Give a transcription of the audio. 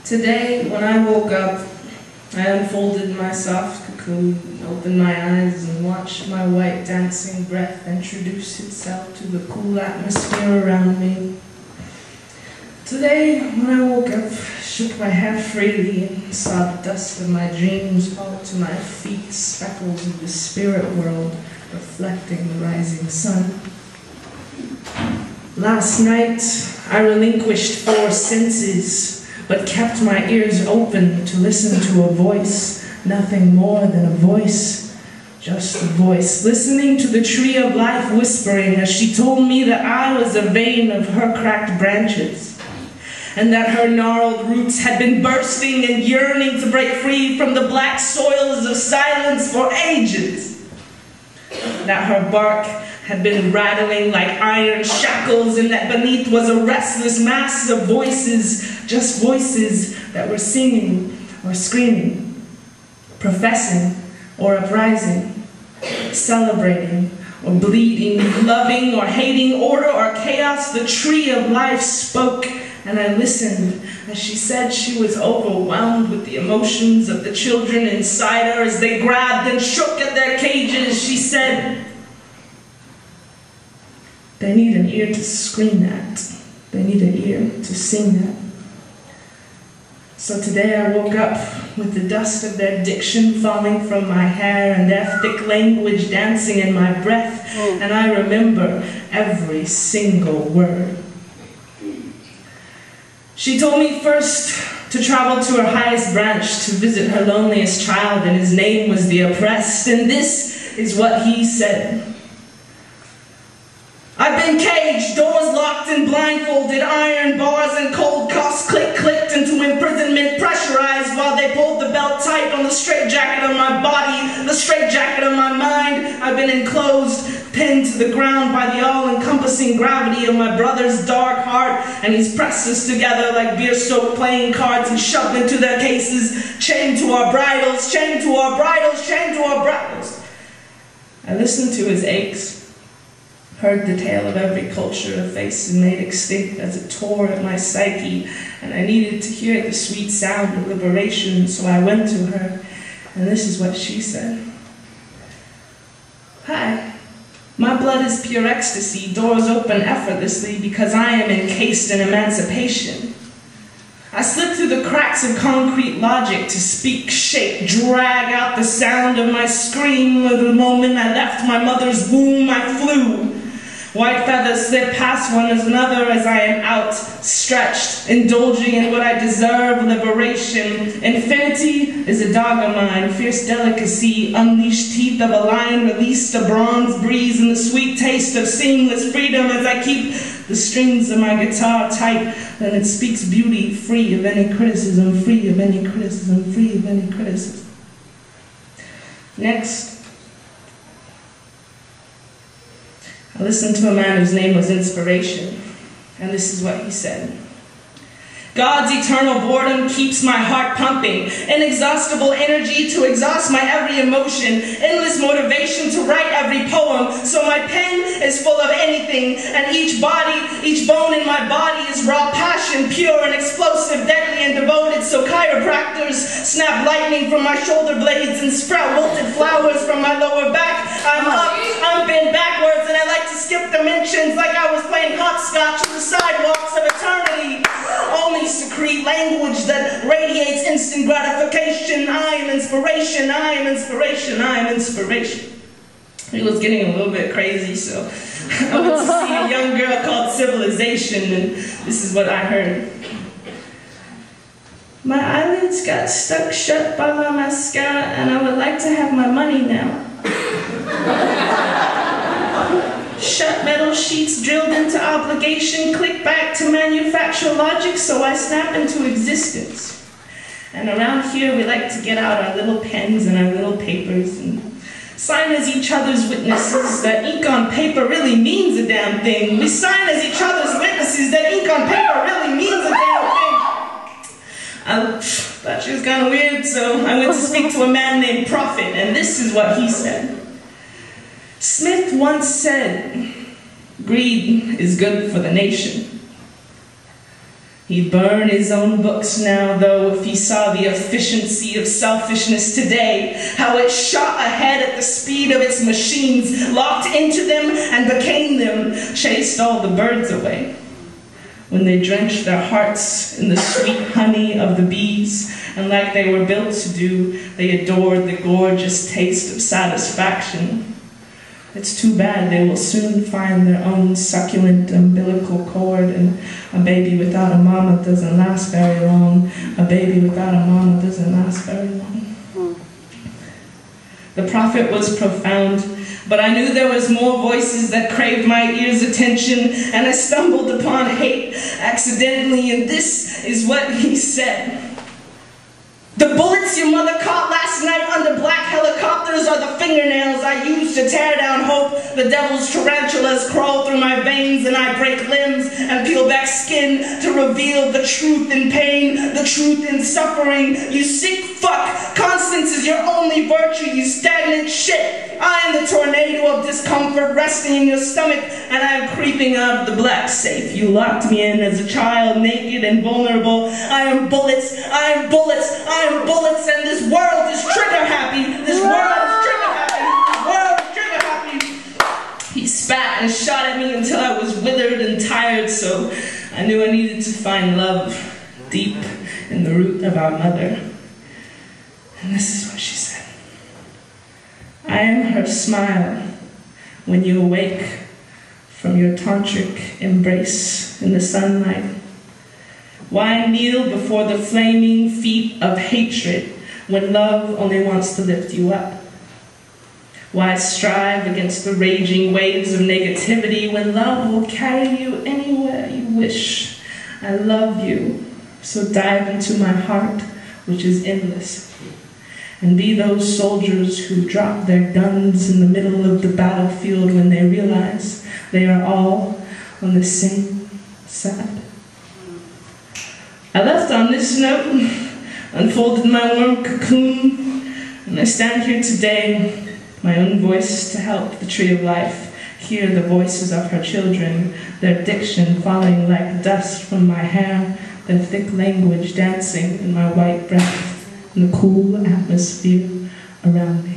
Today, when I woke up, I unfolded my soft cocoon, opened my eyes, and watched my white dancing breath introduce itself to the cool atmosphere around me. Today, when I woke up, shook my head freely and saw the dust of my dreams fall to my feet, speckles of the spirit world reflecting the rising sun. Last night, I relinquished 4 senses, but kept my ears open to listen to a voice, nothing more than a voice, just a voice, listening to the tree of life whispering as she told me that I was a vein of her cracked branches, and that her gnarled roots had been bursting and yearning to break free from the black soils of silence for ages, that her bark had been rattling like iron shackles, and that beneath was a restless mass of voices, just voices that were singing or screaming, professing or uprising, celebrating or bleeding, loving or hating, order or chaos. The tree of life spoke, and I listened as she said she was overwhelmed with the emotions of the children inside her as they grabbed and shook at their cages. She said, "They need an ear to scream at. They need an ear to sing at." So today I woke up with the dust of their diction falling from my hair and their thick language dancing in my breath, and I remember every single word. She told me first to travel to her highest branch to visit her loneliest child, and his name was the oppressed, and this is what he said. "I've been caged, doors locked and blindfolded, iron bars and cold cuffs clicked into imprisonment, pressurized while they pulled the belt tight on the straitjacket of my body, the straitjacket of my mind. I've been enclosed, pinned to the ground by the all-encompassing gravity of my brother's dark heart, and he's pressed us together like beer-soaked playing cards and shoved into their cases, chained to our bridles, chained to our bridles, chained to our bridles." I listened to his aches, heard the tale of every culture effaced and made extinct as it tore at my psyche, and I needed to hear the sweet sound of liberation, so I went to her, and this is what she said. "Hi, my blood is pure ecstasy, doors open effortlessly because I am encased in emancipation. I slip through the cracks of concrete logic to speak, shape, drag out the sound of my scream. The moment I left my mother's womb, I flew. White feathers slip past one as another as I am outstretched, indulging in what I deserve, liberation. Infinity is a dog of mine, fierce delicacy, unleashed teeth of a lion, released a bronze breeze, and the sweet taste of seamless freedom as I keep the strings of my guitar tight, and it speaks beauty, free of any criticism, free of any criticism, free of any criticism." Next, I listened to a man whose name was Inspiration, and this is what he said. "God's eternal boredom keeps my heart pumping, inexhaustible energy to exhaust my every emotion, endless motivation to write every poem, so my pen is full of anything, and each bone in my body is raw passion, pure and explosive, deadly and devoted, so chiropractors snap lightning from my shoulder blades and sprout wilted flowers from my lower back. I'm up, I'm bent backwards, and I like to skip dimensions like I was playing hopscotch on the sidewalks of eternity. Only secrete language that radiates instant gratification. I am inspiration, I am inspiration, I am inspiration." It was getting a little bit crazy, so I went to see a young girl called Civilization, and this is what I heard. "My eyelids got stuck shut by my mascara, and I would like to have my money now. Shut metal sheets drilled into obligation, click back to manufacture logic, so I snap into existence. And around here we like to get out our little pens and our little papers and sign as each other's witnesses that ink on paper really means a damn thing. We sign as each other's witnesses that ink on paper really means a damn thing." I thought she was kind of weird, so I went to speak to a man named Prophet, and this is what he said. "Smith once said, greed is good for the nation. He'd burn his own books now, though, if he saw the efficiency of selfishness today, how it shot ahead at the speed of its machines, locked into them and became them, chased all the birds away. When they drenched their hearts in the sweet honey of the bees, and like they were built to do, they adored the gorgeous taste of satisfaction. It's too bad they will soon find their own succulent umbilical cord, and a baby without a mama doesn't last very long. A baby without a mama doesn't last very long. The prophet was profound, but I knew there was more voices that craved my ear's attention, and I stumbled upon hate accidentally, and this is what he said. The bullets your mother caught last night under black helicopters are the fingernails I use to tear down hope. The devil's tarantulas crawl through my veins, and I break limbs and peel back skin to reveal the truth in pain, the truth in suffering. You sick fuck! Constance is your only virtue, you stagnant shit! I am the tornado of discomfort resting in your stomach, and I am creeping out of the black safe. You locked me in as a child, naked and vulnerable. I am bullets, I am bullets, I am bullets, and this world is trigger happy. This world is trigger happy. This world is trigger happy. He spat and shot at me until I was withered and tired, so I knew I needed to find love deep in the root of our mother. And this is what she said. I am her smile when you awake from your tantric embrace in the sunlight. Why kneel before the flaming feet of hatred when love only wants to lift you up? Why strive against the raging waves of negativity when love will carry you anywhere you wish? I love you, so dive into my heart, which is endless. And be those soldiers who drop their guns in the middle of the battlefield when they realize they are all on the same side. I left on this note, unfolded my warm cocoon, and I stand here today, my own voice to help the tree of life hear the voices of her children, their diction falling like dust from my hair, their thick language dancing in my white breath, in the cool atmosphere around me.